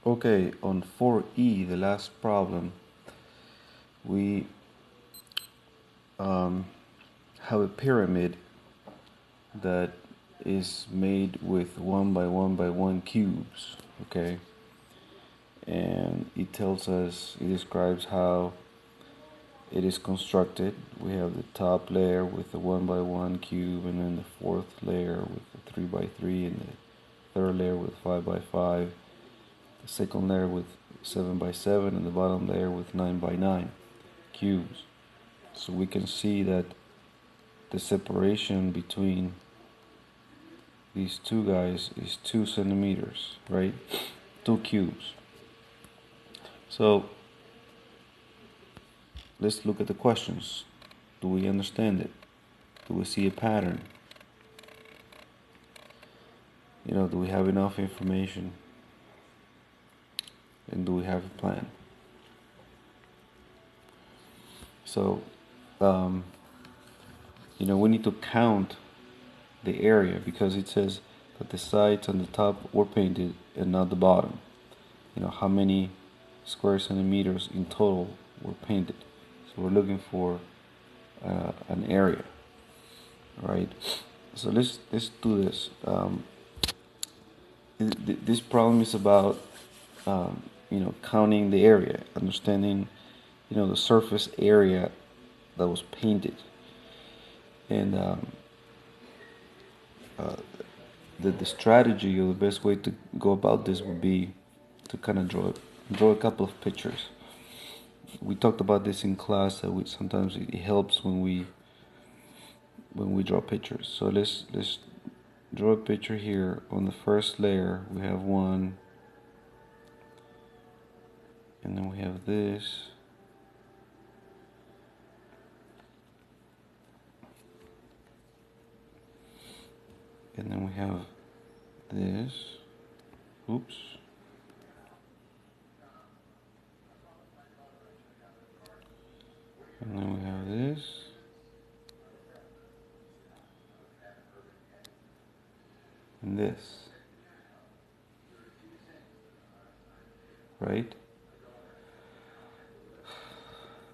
Okay, on 4E, the last problem, we have a pyramid that is made with 1 by 1 by 1 cubes, okay? And it tells us, it describes how it is constructed. We have the top layer with the 1 by 1 cube, and then the fourth layer with the 3 by 3, and the third layer with 5 by 5, the second layer with 7 by 7, and the bottom layer with 9 by 9 cubes. So we can see that the separation between these two guys is 2 centimeters, right? 2 cubes. So let's look at the questions. Do we understand it? Do we see a pattern? Do we have enough information? And do we have a plan? So, we need to count the area because it says that the sides on the top were painted and not the bottom. How many square centimeters in total were painted. So we're looking for an area, right? So let's do this. This problem is about counting the area, understanding the surface area that was painted, and the strategy or the best way to go about this would be to kind of draw a couple of pictures. We talked about this in class that sometimes it helps when we draw pictures. So let's draw a picture here. On the first layer we have one, and then we have this, and then we have this. Oops. And then we have this. And this. Right?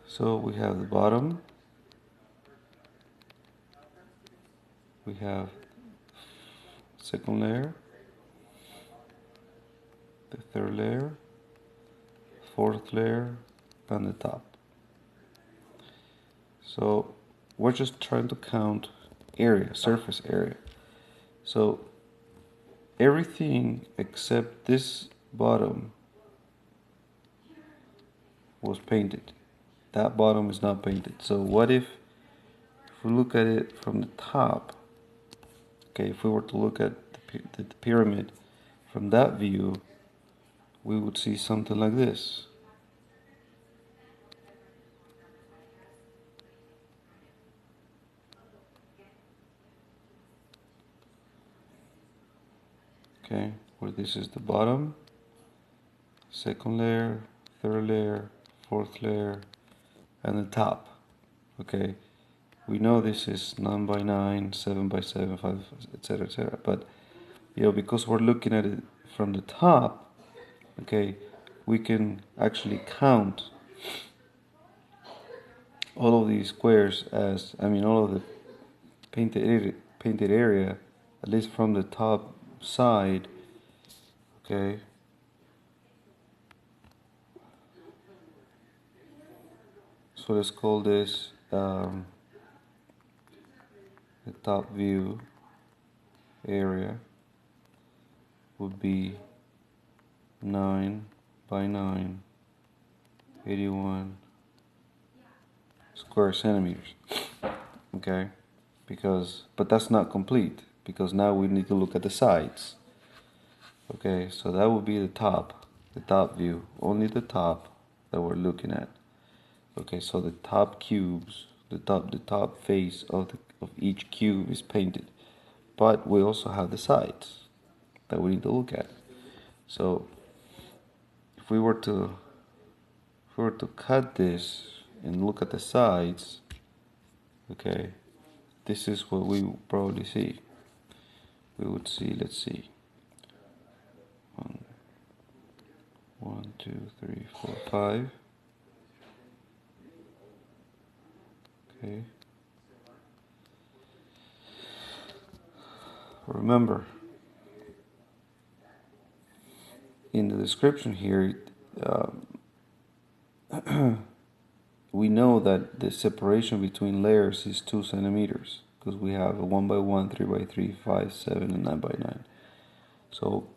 So we have the bottom. We have second layer, the third layer, fourth layer, and the top. So we're just trying to count area, surface area. So everything except this bottom was painted. That bottom is not painted. So what if we look at it from the top? Okay, if we were to look at the pyramid from that view, we would see something like this. Okay, where this is the bottom, second layer, third layer, fourth layer, and the top. Okay, we know this is 9 by 9, 7 by 7, 5, etc., etc. But because we're looking at it from the top, okay, we can actually count all of these squares as, all of the painted area, at least from the top side. Okay. So let's call this the top view area would be 9 by 9, 81 square centimeters. Okay, but that's not complete, because now we need to look at the sides. Okay, so that would be the top view, only the top that we're looking at. Okay, so the top cubes, the top face of each cube is painted, but we also have the sides that we need to look at. So if we were to cut this and look at the sides, okay, this is what we would probably see. We would see, let's see, 1, 2, 3, 4, 5. Okay. Remember, in the description here, we know that the separation between layers is 2 centimeters because we have a 1 by 1, 3 by 3, 5, 7, and 9 by 9. So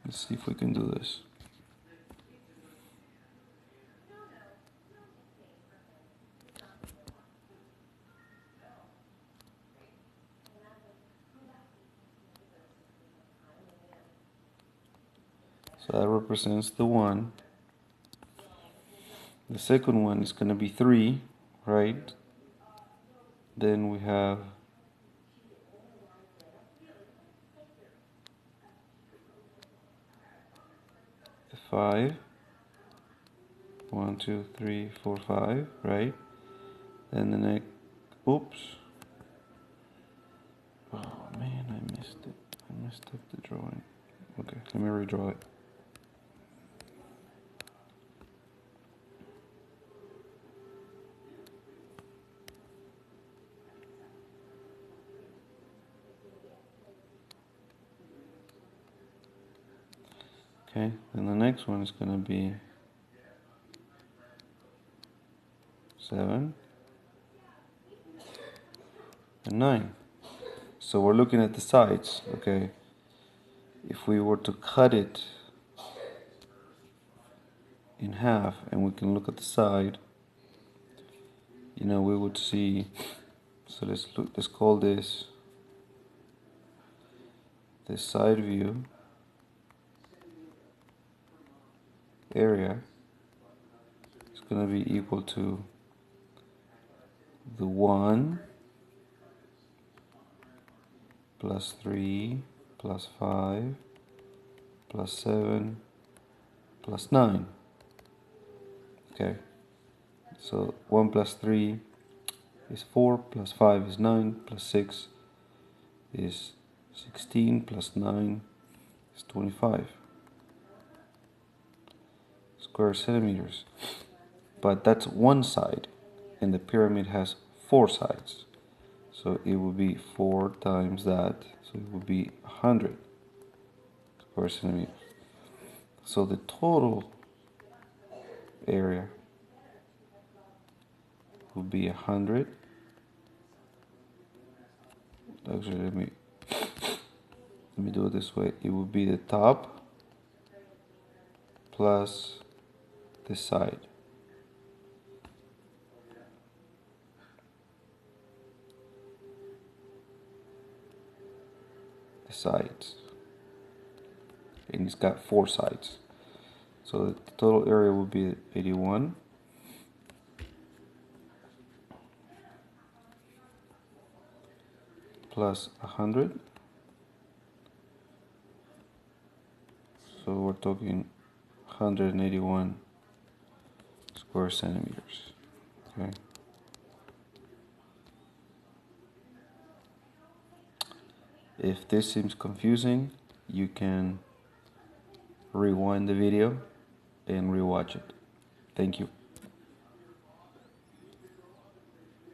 let's see if we can do this. So that represents the 1. The second one is going to be 3, right? Then we have the 5. 1, 2, 3, 4, 5, right? Then the next, oops. Oh man, I missed it. I messed up the drawing. Okay, let me redraw it. Okay, then the next one is going to be 7 and 9. So we're looking at the sides, okay? If we were to cut it in half and we can look at the side, you know, we would see, so let's call this the side view area is going to be equal to the 1 plus 3 plus 5 plus 7 plus 9. Okay, so 1 plus 3 is 4, plus 5 is 9, plus 6 is 16, plus 9 is 25 square centimeters. But that's one side, and the pyramid has 4 sides. So it would be 4 times that, so it would be 100 square centimeters. So the total area would be 100. Actually, let me do it this way. It would be the top plus the side. The sides. And it's got 4 sides. So the total area would be 81 plus 100. So we're talking 181 square centimeters. Okay. If this seems confusing, you can rewind the video and rewatch it. Thank you.